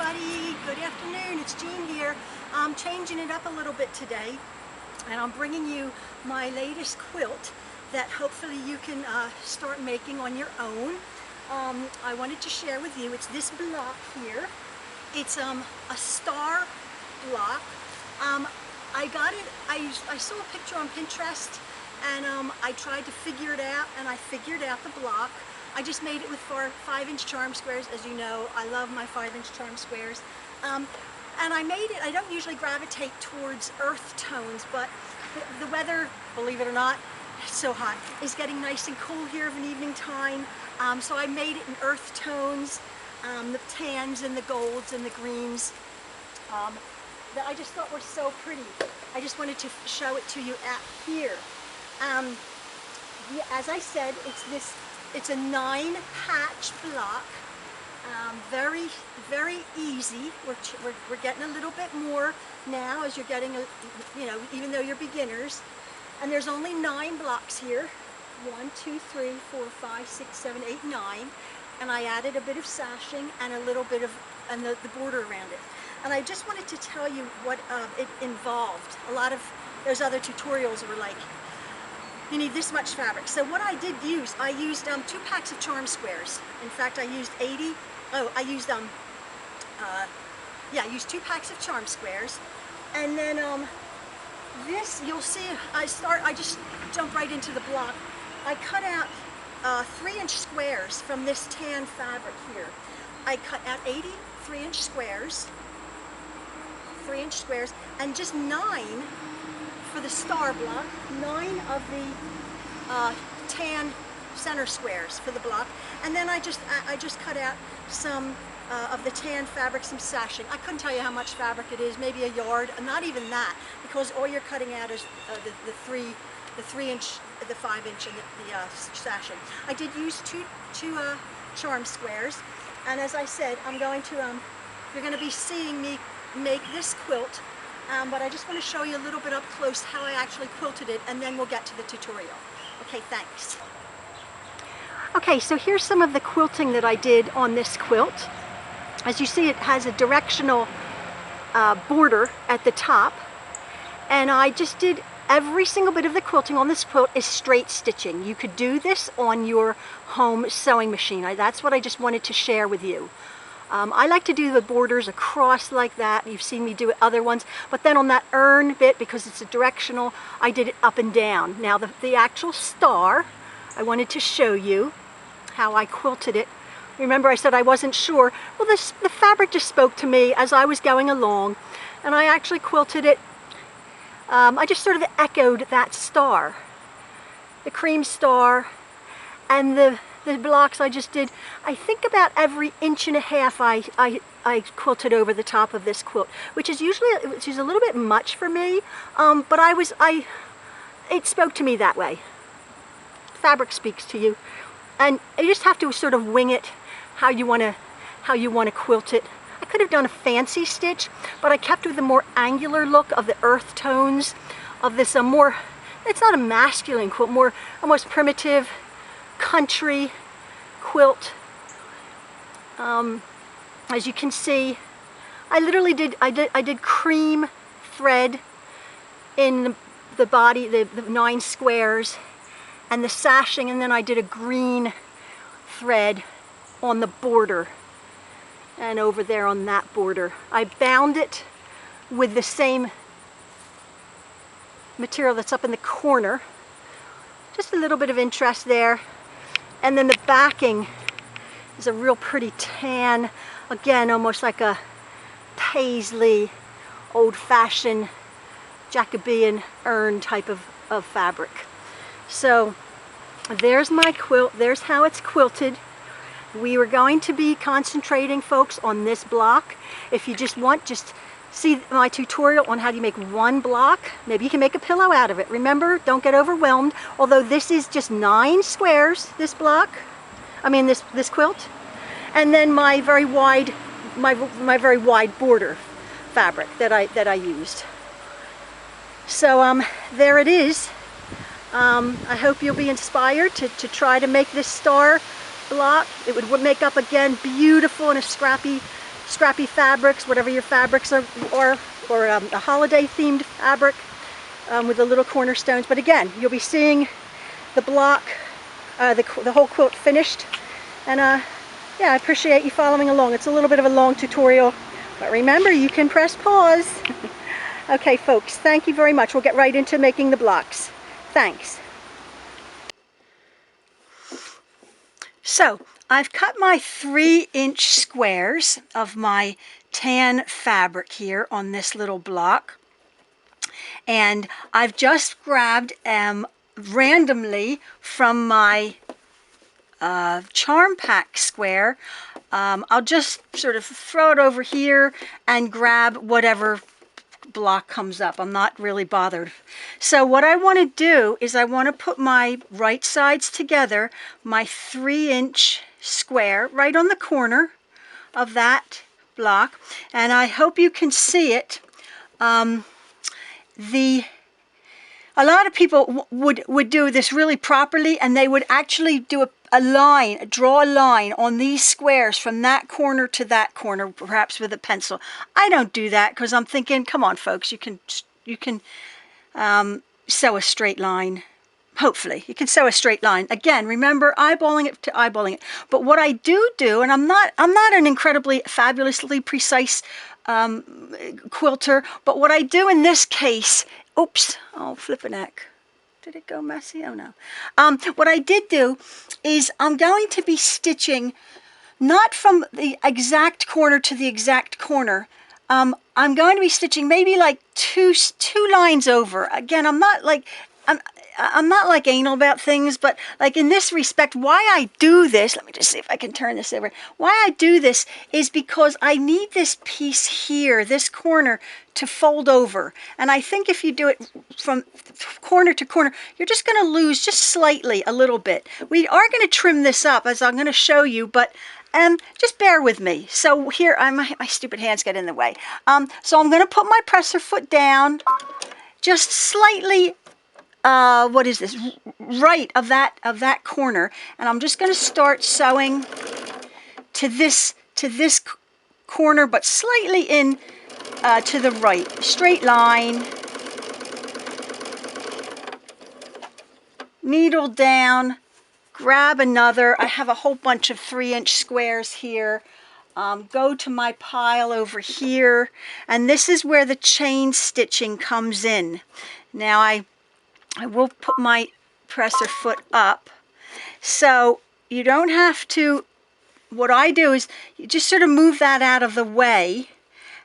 everybody. Good afternoon. It's Jean here. I'm changing it up a little bit today, and I'm bringing you my latest quilt that hopefully you can start making on your own. I wanted to share with you, it's this block here. It's a star block. I got it, I saw a picture on Pinterest, and I tried to figure it out, and I figured out the block. I just made it with 5-inch charm squares. As you know, I love my 5-inch charm squares. And I made it, I don't usually gravitate towards earth tones, but the weather, believe it or not, it's so hot, is getting nice and cool here of an evening time. So I made it in earth tones, the tans and the golds and the greens, that I just thought were so pretty. I just wanted to show it to you at here. Yeah, as I said, it's a 9-patch block. Very, very easy. We're getting a little bit more now as you're getting, even though you're beginners. And there's only 9 blocks here. 1, 2, 3, 4, 5, 6, 7, 8, 9. And I added a bit of sashing and a little bit of the border around it. And I just wanted to tell you what it involved. A lot of those other tutorials were like, you need this much fabric. So what I did use, I used 2 packs of charm squares. In fact, I used I used 2 packs of charm squares. And then this, you'll see, I just jump right into the block. I cut out 3-inch squares from this tan fabric here. I cut out 80 3-inch squares, and just 9 for the star block, 9 of the tan center squares for the block, and then I just cut out some of the tan fabric, some sashing. I couldn't tell you how much fabric it is, maybe a yard, not even that, because all you're cutting out is the 3-inch, the 5-inch, and the sashing. I did use two charm squares, and as I said, I'm going to you're going to be seeing me make this quilt. But I just want to show you a little bit up close how I actually quilted it, and then we'll get to the tutorial. Okay, thanks. Okay, so here's some of the quilting that I did on this quilt. As you see, it has a directional border at the top, and I just did every single bit of the quilting on this quilt is straight stitching. You could do this on your home sewing machine. That's what I just wanted to share with you. I like to do the borders across like that. You've seen me do other ones, but then on that urn bit, because it's a directional, I did it up and down. Now the actual star, I wanted to show you how I quilted it. Remember I said I wasn't sure. Well, the fabric just spoke to me as I was going along, and I actually quilted it. I just sort of echoed that star, the cream star, and the blocks I just did. I think about every 1.5 inches I quilted over the top of this quilt, which is a little bit much for me, but it spoke to me that way. Fabric speaks to you, and you just have to sort of wing it how you want to quilt it. I could have done a fancy stitch, but I kept with the more angular look of the earth tones of this more, it's not a masculine quilt, more almost primitive country quilt. As you can see, I literally did cream thread in the body, the 9 squares, and the sashing, and then I did a green thread on the border and over there on that border. I bound it with the same material that's up in the corner. Just a little bit of interest there. And then the backing is a real pretty tan, again, almost like a paisley, old-fashioned Jacobean urn type of fabric. So there's my quilt. There's how it's quilted. We were going to be concentrating, folks, on this block. If you just see my tutorial on how do you make 1 block. Maybe you can make a pillow out of it. Remember, don't get overwhelmed. Although this is just 9 squares, this block. This quilt. And then my very wide border fabric that I used. So there it is. I hope you'll be inspired to try to make this star block. It would make up again beautiful in a scrappy scrappy fabrics, whatever your fabrics are, or a holiday themed fabric with the little cornerstones. But again, you'll be seeing the block, the whole quilt finished. And yeah, I appreciate you following along. It's a little bit of a long tutorial, but remember, you can press pause. Okay, folks, thank you very much. We'll get right into making the blocks. Thanks. So, I've cut my 3-inch squares of my tan fabric here on this little block. And I've just grabbed randomly from my charm pack square. I'll just sort of throw it over here and grab whatever block comes up. I'm not really bothered. So what I want to do is I want to put my right sides together, my 3-inch square right on the corner of that block, and I hope you can see it. A lot of people would do this really properly, and they would actually do draw a line on these squares from that corner to that corner, perhaps with a pencil. I don't do that because I'm thinking, come on, folks, you can sew a straight line. Hopefully, you can sew a straight line. Again, remember, eyeballing it to eyeballing it. But what I do, and I'm not an incredibly fabulously precise quilter, but what I do in this case, oops, oh, flippin' heck. Did it go messy? Oh no. What I did do is I'm going to be stitching not from the exact corner to the exact corner. I'm going to be stitching maybe like two lines over. Again, I'm not like anal about things, but like in this respect, why I do this, let me just see if I can turn this over. Why I do this is because I need this piece here, this corner, to fold over. And I think if you do it from corner to corner, you're just going to lose just slightly a little bit. We are going to trim this up, as I'm going to show you, but just bear with me. So here, my stupid hands get in the way. So I'm going to put my presser foot down, just slightly what is this, right of that corner, and I'm just going to start sewing to this corner, but slightly in to the right. Straight line, needle down, grab another. I have a whole bunch of 3-inch squares here. Go to my pile over here, and this is where the chain stitching comes in. Now I will put my presser foot up, so you don't have to. What I do is you just sort of move that out of the way,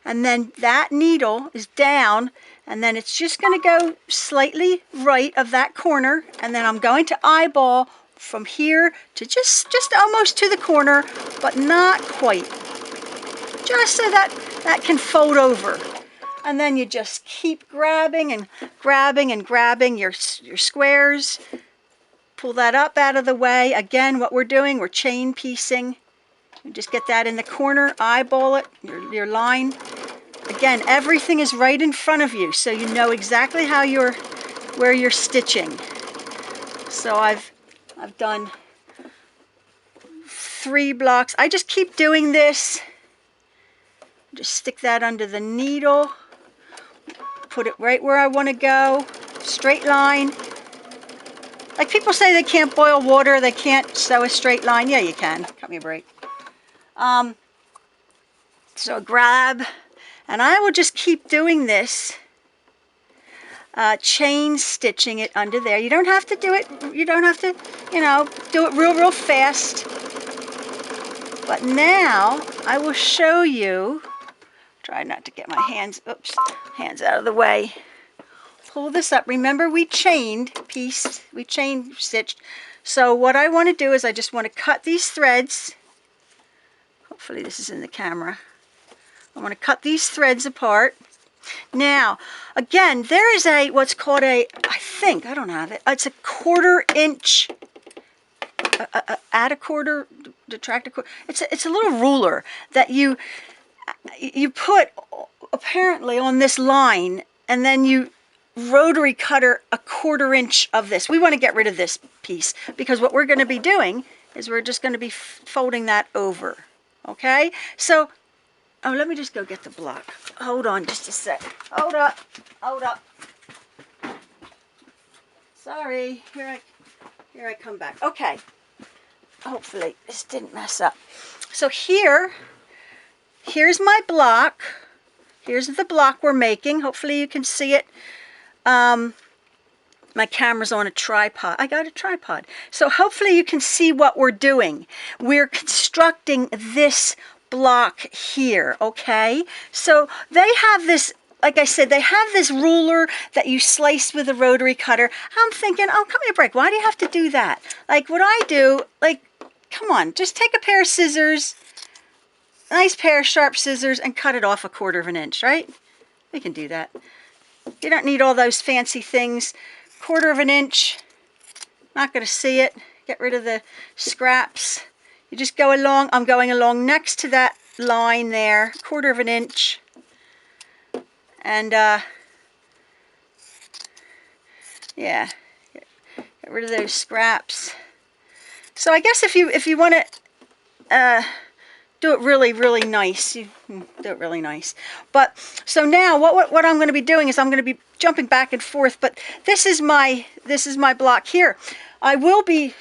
and then that needle is down, and then it's just going to go slightly right of that corner, and then I'm going to eyeball from here to just almost to the corner, but not quite, just so that can fold over. And then you just keep grabbing and grabbing and grabbing your squares. Pull that up out of the way. Again, what we're doing, we're chain piecing. You just get that in the corner, eyeball it, your line. Again, everything is right in front of you, so you know exactly where you're stitching. So I've done 3 blocks. I just keep doing this. Just stick that under the needle. Put it right where I want to go. Straight line. Like people say they can't boil water, they can't sew a straight line. Yeah, you can. Cut me a break. So grab, and I will just keep doing this. Chain stitching it under there. You don't have to do it, you don't have to, do it real fast. But now I will show you. Try not to get my hands out of the way. Pull this up. Remember, we chain stitched. So what I want to do is I just want to cut these threads. Hopefully this is in the camera. I want to cut these threads apart. Now, again, there is what's called I don't have it. It's a 1/4 inch, add a quarter, detract a quarter. It's a little ruler that you put apparently on this line, and then you rotary cutter a 1/4 inch of this. We want to get rid of this piece because what we're going to be doing is we're just going to be folding that over. Okay, so Oh, let me just go get the block. Hold on just a sec. Hold up. Hold up. Sorry. Here I come back. Okay. Hopefully this didn't mess up. So here's my block. Here's the block we're making. Hopefully you can see it. My camera's on a tripod. I got a tripod. So hopefully you can see what we're doing. We're constructing this block here, okay? So they have this, like I said, they have this ruler that you slice with a rotary cutter. I'm thinking, oh, come here, Break. Why do you have to do that? Like what I do, like, come on, just take a pair of scissors, nice pair of sharp scissors, and cut it off 1/4 inch, right? We can do that. You don't need all those fancy things. 1/4 inch, not going to see it. Get rid of the scraps. You just go along. I'm going along next to that line there, 1/4 inch. And yeah, get rid of those scraps. So I guess if you want to do it really nice, you do it really nice. But so now what I'm going to be doing is I'm going to be jumping back and forth. But this is my block here. I will be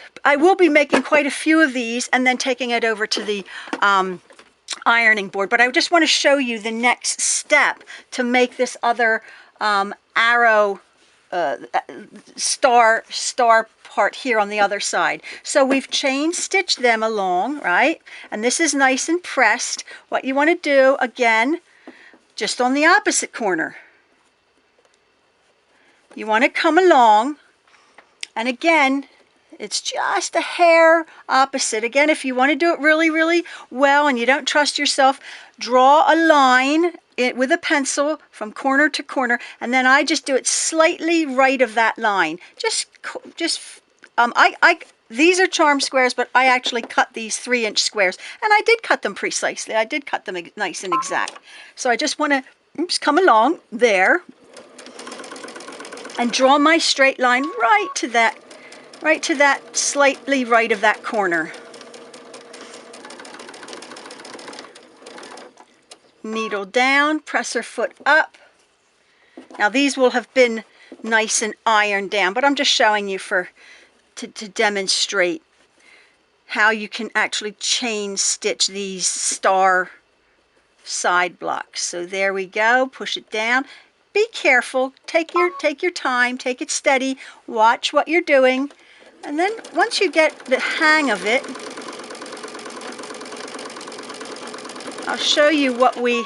making quite a few of these and then taking it over to the ironing board. But I just want to show you the next step to make this other arrow star part here on the other side. So we've chain stitched them along, right? And this is nice and pressed. What you want to do, again, just on the opposite corner, you want to come along, and again, it's just a hair opposite. Again, if you want to do it really well and you don't trust yourself, draw a line with a pencil from corner to corner, and then I just do it slightly right of that line. These are charm squares, but I actually cut these 3-inch squares, and I did cut them precisely. I did cut them nice and exact. So I just want to come along there and draw my straight line right to that slightly right of that corner. Needle down, presser foot up. Now these will have been nice and ironed down, but I'm just showing you to demonstrate how you can actually chain stitch these star side blocks. So there we go. Push it down. Be careful. Take your time. Take it steady. Watch what you're doing. And then once you get the hang of it, I'll show you what we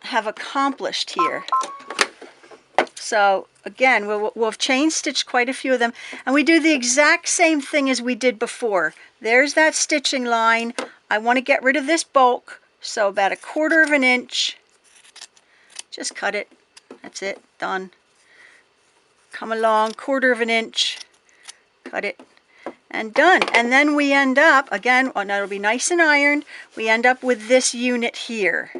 have accomplished here. So again, we'll have chain stitched quite a few of them, and we do the exact same thing as we did before. There's that stitching line. I want to get rid of this bulk, so about 1/4 inch. Just cut it. That's it. Done. Come along, 1/4 inch. Cut it. And done. And then we end up, again, oh, that'll be nice and ironed, we end up with this unit here.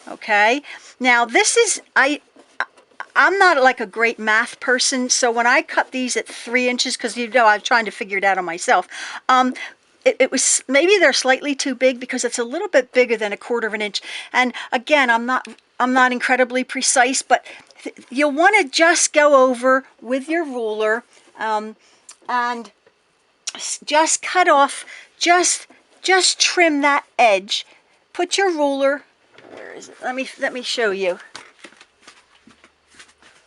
Okay? Now this is, I'm not like a great math person, so when I cut these at 3 inches, because you know I'm trying to figure it out on myself, it was, maybe they're slightly too big because it's a little bit bigger than 1/4 inch. And again, I'm not incredibly precise, but you'll want to just go over with your ruler and just cut off, just trim that edge. Put your ruler, where is it? Let me show you.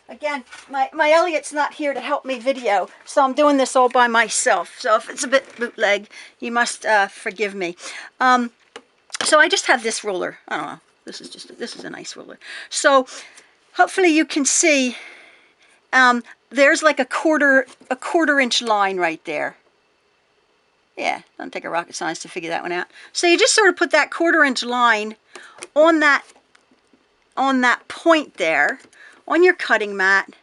Again, my Elliot's not here to help me video, so I'm doing this all by myself. So if it's a bit bootleg, you must forgive me. So I just have this ruler. I don't know. This is a nice ruler. So hopefully you can see. There's like a quarter inch line right there. Yeah, doesn't take a rocket science to figure that one out. So you just sort of put that 1/4 inch line on that point there, on your cutting mat,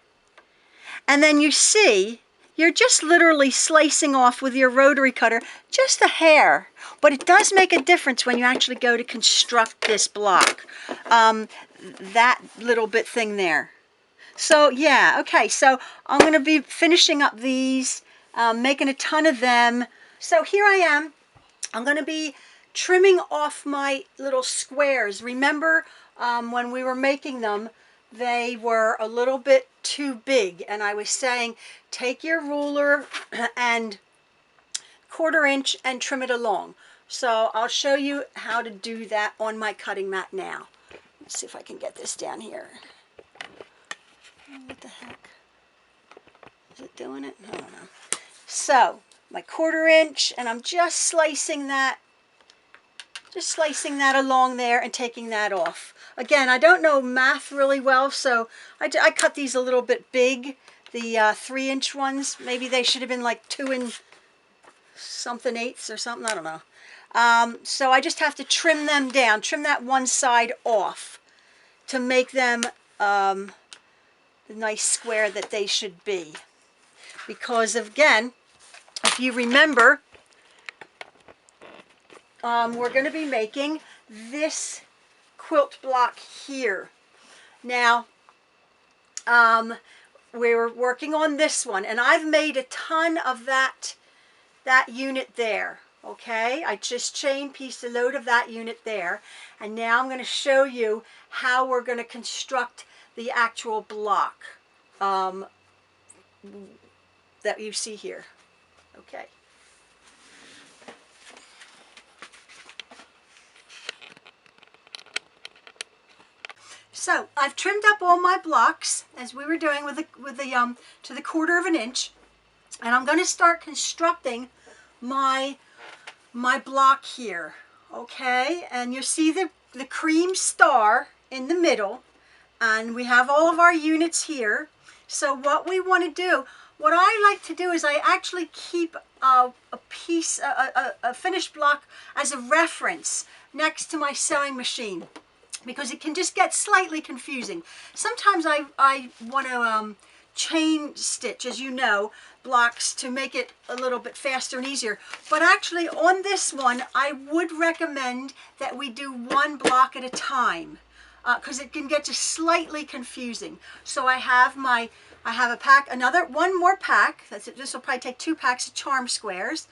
and then you see you're just literally slicing off with your rotary cutter just a hair, but it does make a difference when you actually go to construct this block, that little bit thing there. So yeah, okay, so I'm going to be finishing up these, making a ton of them. So here I am. I'm going to be trimming off my little squares. Remember when we were making them, they were a little bit too big, and I was saying take your ruler and 1/4 inch and trim it along. So I'll show you how to do that on my cutting mat now. Let's see if I can get this down here. What the heck? Is it doing it? I don't know. So my 1/4 inch, and I'm just slicing that along there and taking that off. Again, I don't know math really well, so I cut these a little bit big. The 3-inch ones, maybe they should have been like 2 and something eighths or something, I don't know. So I just have to trim them down, trim that one side off to make them the nice square that they should be. Because again, if you remember, we're going to be making this quilt block here. Now, we're working on this one, and I've made a ton of that unit there. Okay, I just chain pieced a load of that unit there, and now I'm going to show you how we're going to construct the actual block that you see here. Okay. So I've trimmed up all my blocks as we were doing with the to the 1/4 inch, and I'm going to start constructing my block here. Okay, and you see the cream star in the middle, and we have all of our units here. So what we want to do, what I like to do is I actually keep a finished block as a reference next to my sewing machine, because it can just get slightly confusing. Sometimes I want to chain stitch, as you know, blocks to make it a little bit faster and easier. But actually on this one, I would recommend that we do one block at a time, because it can get just slightly confusing. So I have a pack, one more pack. This will probably take 2 packs of charm squares.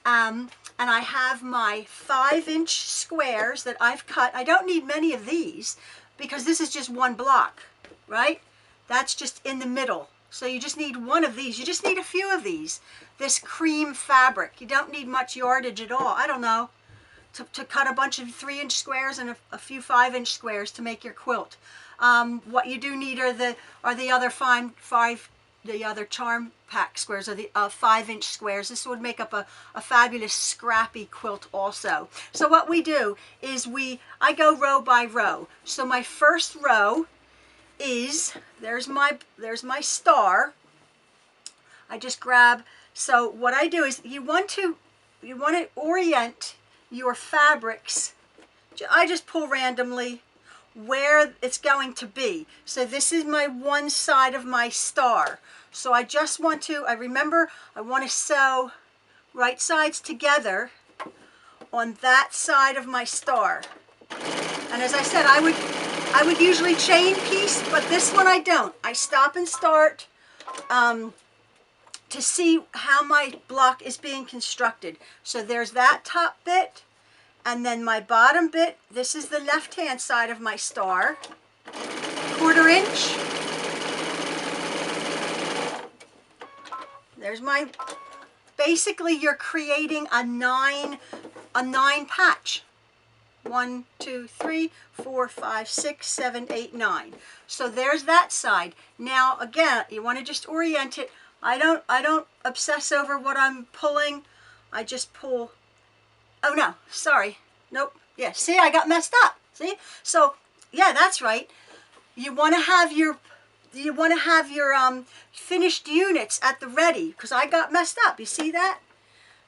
And I have my 5-inch squares that I've cut. I don't need many of these because this is just one block, right? That's just in the middle. So you just need one of these. You just need a few of these. This cream fabric. You don't need much yardage at all. I don't know. To cut a bunch of 3-inch squares and a few 5-inch squares to make your quilt. What you do need are the other charm pack squares, or the 5-inch squares. This would make up a fabulous scrappy quilt also. So what we do is I go row by row. So my first row is, there's my star. I just grab, so what I do is you want to orient your fabrics. I just pull randomly where it's going to be. So this is my one side of my star. So I just want to, I want to sew right sides together on that side of my star. And as I said, I would usually chain piece, but this one I don't. I stop and start to see how my block is being constructed. So there's that top bit, and then my bottom bit. This is the left-hand side of my star, 1/4 inch. There's my, basically you're creating a nine patch. 1, 2, 3, 4, 5, 6, 7, 8, 9. So there's that side. Now again, you want to just orient it. I don't obsess over what I'm pulling. I just pull. Oh no, sorry. Nope. Yeah, see, I got messed up. See? So yeah, that's right. You want to have your finished units at the ready, because I got messed up. You see that?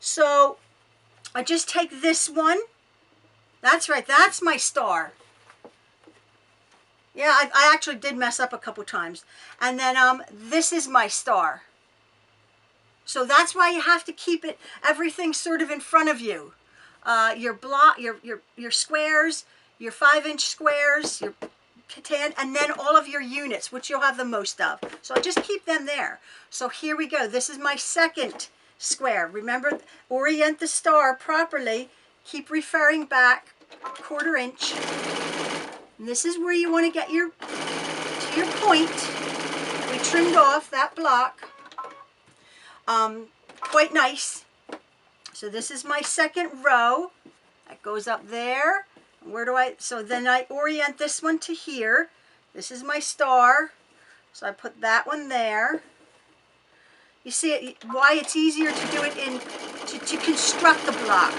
So I just take this one. That's right, that's my star. Yeah, I actually did mess up a couple times. And then this is my star. So that's why you have to keep everything sort of in front of you. Your block, your squares, your 5-inch squares, your tan, and then all of your units, which you'll have the most of. So I just keep them there. So here we go. This is my second square. Remember, orient the star properly. keep referring back 1/4 inch. And this is where you want to get to your point. We trimmed off that block. Quite nice. So this is my second row. That goes up there. So then I orient this one to here. This is my star. So I put that one there. You see why it's easier to do it to construct the block.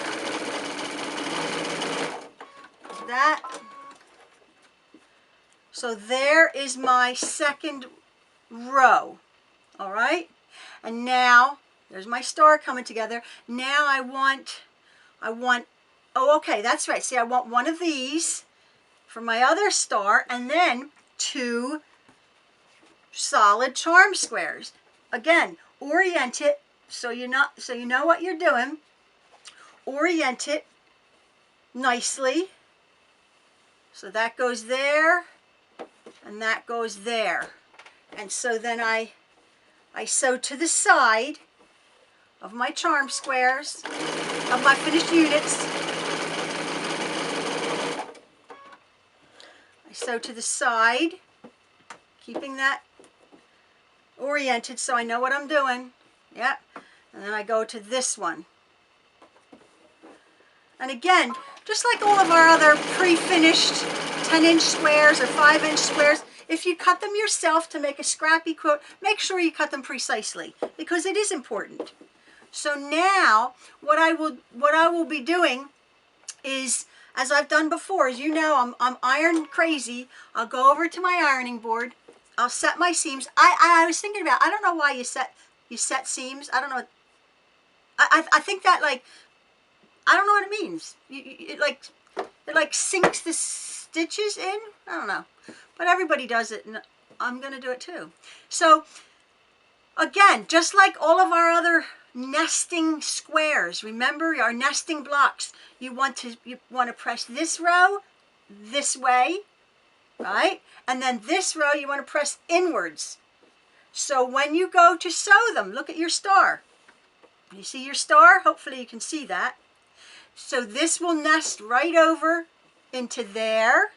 That. So there is my second row. All right? And now there's my star coming together. Now I want, oh, okay, that's right. See, I want one of these for my other star, and then 2 solid charm squares. Again, orient it so you know what you're doing. Orient it nicely. So that goes there, and that goes there. And so then I sew to the side of my charm squares, of my finished units. I sew to the side, keeping that oriented so I know what I'm doing. Yep. And then I go to this one. And again, just like all of our other pre-finished 10-inch squares or 5-inch squares, if you cut them yourself to make a scrappy quilt, make sure you cut them precisely, because it is important. So now, what I will be doing is, as I've done before, as you know, I'm iron crazy. I'll go over to my ironing board. I'll set my seams. I was thinking about, I don't know why you set seams. I don't know. I think that, like, I don't know what it means. It like sinks the stitches in. I don't know. But everybody does it, and I'm going to do it too. So, again, just like all of our other nesting squares, remember our nesting blocks, you want to press this row this way, right? And then this row you want to press inwards. So when you go to sew them, look at your star. You see your star? Hopefully you can see that. So this will nest right over into there.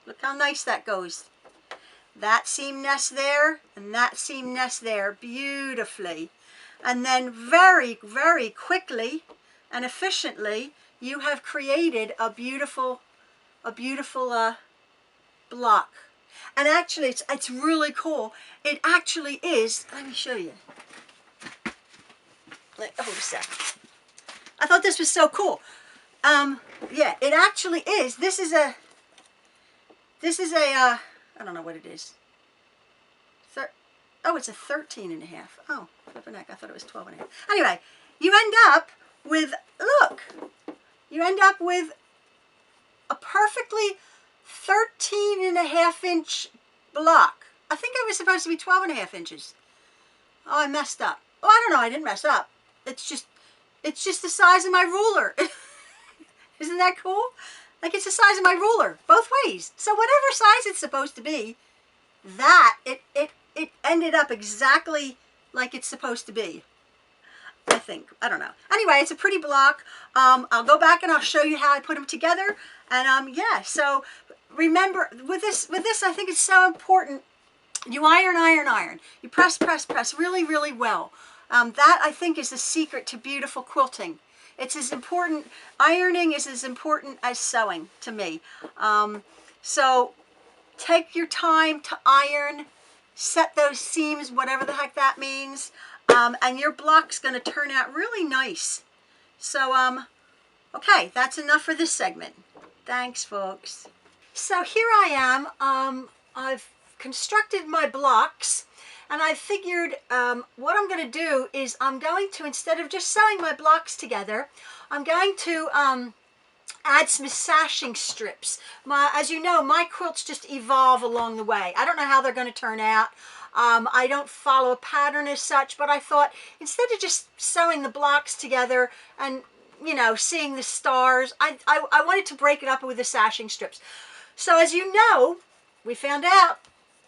Look how nice that goes. That seam nests there, and that seam nests there beautifully. And then very, very quickly and efficiently, you have created a beautiful block. And actually, it's really cool. It actually is, let me show you. Hold a sec. I thought this was so cool. Yeah, it actually is. This is a, I don't know what it is. Oh, it's a 13.5. Oh, flipping heck, I thought it was 12.5. Anyway, you end up with, look, you end up with a perfectly 13.5-inch block. I think it was supposed to be 12.5 inches. Oh, I messed up. Oh, I don't know, I didn't mess up. It's just the size of my ruler. Isn't that cool? Like, it's the size of my ruler, both ways. So whatever size it's supposed to be, it ended up exactly like it's supposed to be. I think. I don't know. Anyway, it's a pretty block. I'll go back and I'll show you how I put them together. And yeah, so remember, with this, I think it's so important. You iron, iron, iron. You press, press, press really, really well. That, I think, is the secret to beautiful quilting. It's as important, ironing is as important as sewing to me. So take your time to iron, set those seams, whatever the heck that means, and your block's going to turn out really nice. So, okay, that's enough for this segment. Thanks, folks. So here I am. I've constructed my blocks. And I figured what I'm going to do is I'm going to, instead of just sewing my blocks together, I'm going to add some sashing strips. As you know, my quilts just evolve along the way. I don't know how they're going to turn out. I don't follow a pattern as such, but I thought instead of just sewing the blocks together and, you know, seeing the stars, I wanted to break it up with the sashing strips. So as you know, we found out,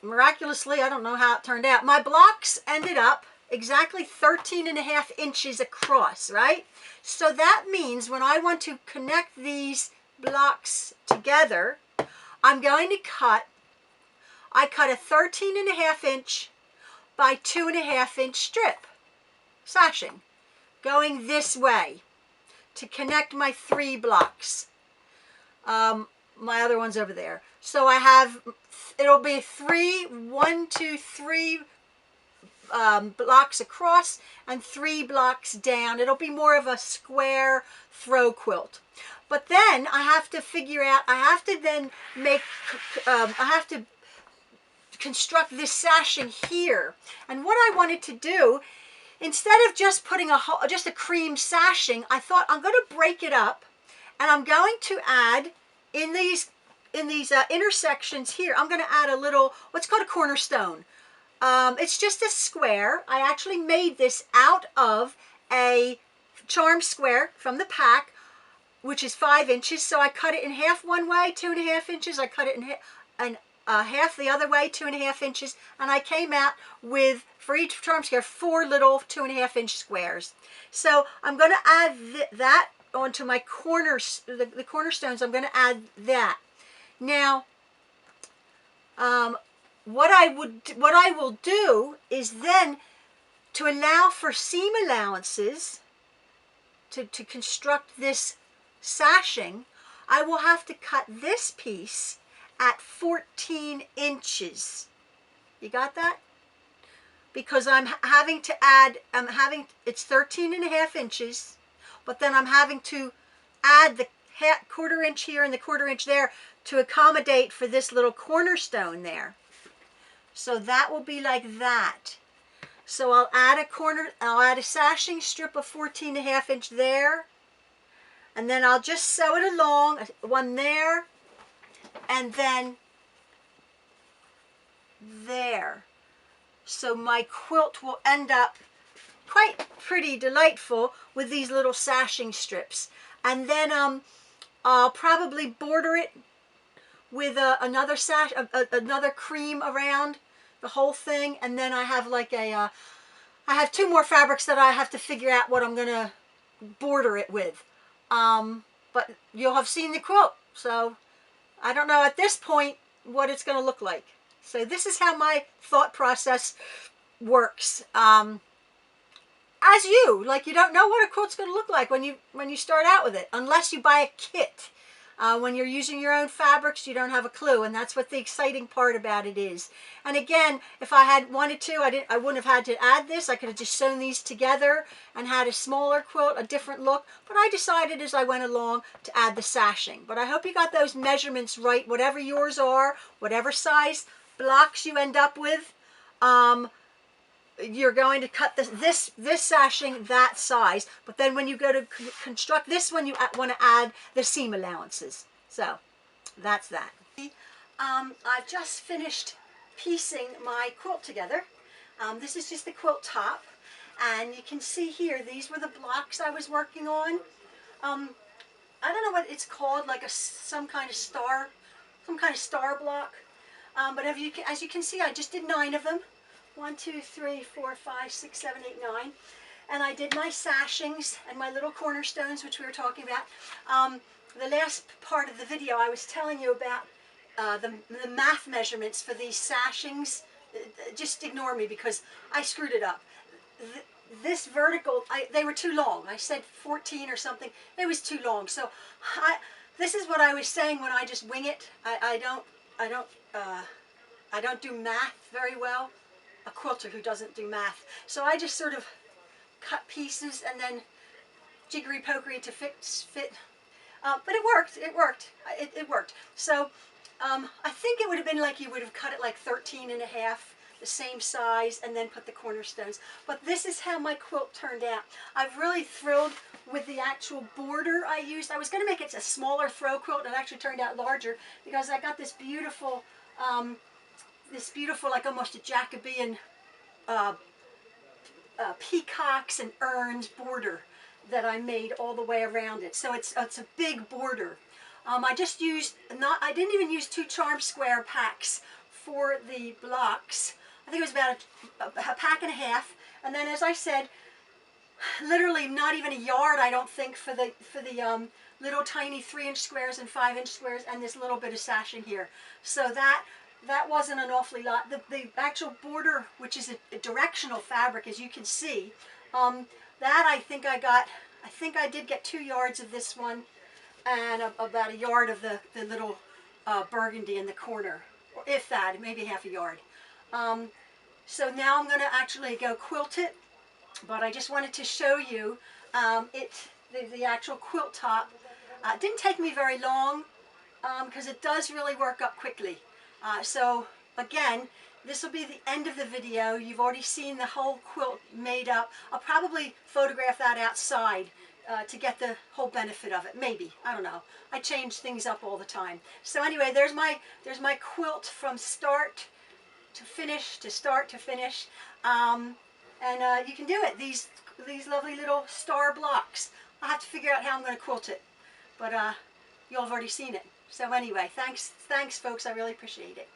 miraculously, I don't know how it turned out, my blocks ended up exactly 13.5 inches across, right? So that means when I want to connect these blocks together, I'm going to I cut a 13.5 inch by 2.5 inch strip, sashing, going this way to connect my 3 blocks. My other one's over there. So I have, it'll be 1, 2, 3 blocks across and 3 blocks down. It'll be more of a square throw quilt. But then I have to figure out, I have to then make, I have to construct this sashing here. And what I wanted to do, instead of just putting just a cream sashing, I thought I'm going to break it up, and I'm going to add in these intersections here, I'm going to add a little, what's called a cornerstone. It's just a square. I actually made this out of a charm square from the pack, which is 5 inches. So I cut it in half one way, 2.5 inches. I cut it in half the other way, 2.5 inches. And I came out with, for each charm square, 4 little 2.5-inch squares. So I'm going to add that onto my corners, the cornerstones. I'm going to add that. Now, what I will do is then, to allow for seam allowances to construct this sashing, I will have to cut this piece at 14 inches. You got that? Because I'm having to add, it's 13.5 inches, but then I'm having to add the quarter inch here and the quarter inch there to accommodate for this little cornerstone there. So that will be like that. So I'll add a sashing strip of 14.5 inch there, and then I'll just sew it along, one there, and then there. So my quilt will end up quite pretty delightful with these little sashing strips. And then I'll probably border it with another cream around the whole thing, and then I have like I have 2 more fabrics that I have to figure out what I'm gonna border it with. But you'll have seen the quilt, so I don't know at this point what it's gonna look like. So this is how my thought process works. As you don't know what a quilt's gonna look like when you start out with it, unless you buy a kit. When you're using your own fabrics, you don't have a clue, and that's what the exciting part about it is. And again, if I had wanted to, I wouldn't have had to add this. I could have just sewn these together and had a smaller quilt, a different look. But I decided as I went along to add the sashing. But I hope you got those measurements right, whatever yours are, whatever size blocks you end up with. You're going to cut this sashing that size, but then when you go to construct this one, you want to add the seam allowances. So that's that. I've just finished piecing my quilt together. This is just the quilt top, and you can see here, these were the blocks I was working on. I don't know what it's called, like some kind of star block. But as you can see, I just did 9 of them. 1, 2, 3, 4, 5, 6, 7, 8, 9. And I did my sashings and my little cornerstones, which we were talking about. The last part of the video, I was telling you about the math measurements for these sashings. Just ignore me because I screwed it up. This vertical, they were too long. I said 14 or something. It was too long. So this is what I was saying when I just wing it. I don't do math very well. A quilter who doesn't do math. So I just sort of cut pieces and then jiggery-pokery to fit. But it worked. It worked. So I think it would have been like you would have cut it like 13.5, the same size, and then put the cornerstones. But this is how my quilt turned out. I'm really thrilled with the actual border I used. I was going to make it a smaller throw quilt, and it actually turned out larger because I got this beautiful like almost a Jacobean peacocks and urns border that I made all the way around it. So it's a big border. I just used, I didn't even use 2 charm square packs for the blocks. I think it was about a pack and a half. And then, as I said, literally not even a yard, I don't think, for the little tiny 3-inch squares and 5-inch squares, and this little bit of sashing here. So that wasn't an awfully lot. The actual border, which is a directional fabric, as you can see, that I think I did get 2 yards of this one, and about a yard of the little burgundy in the corner, or if that, maybe half a yard. So now I'm going to actually go quilt it, but I just wanted to show you the actual quilt top. It didn't take me very long because it does really work up quickly. So again, this will be the end of the video. You've already seen the whole quilt made up. I'll probably photograph that outside to get the whole benefit of it. Maybe, I don't know. I change things up all the time. So anyway, there's my quilt from start to finish, to start to finish. And you can do it. These lovely little star blocks. I'll have to figure out how I'm going to quilt it, but you all have already seen it. So anyway, thanks folks. I really appreciate it.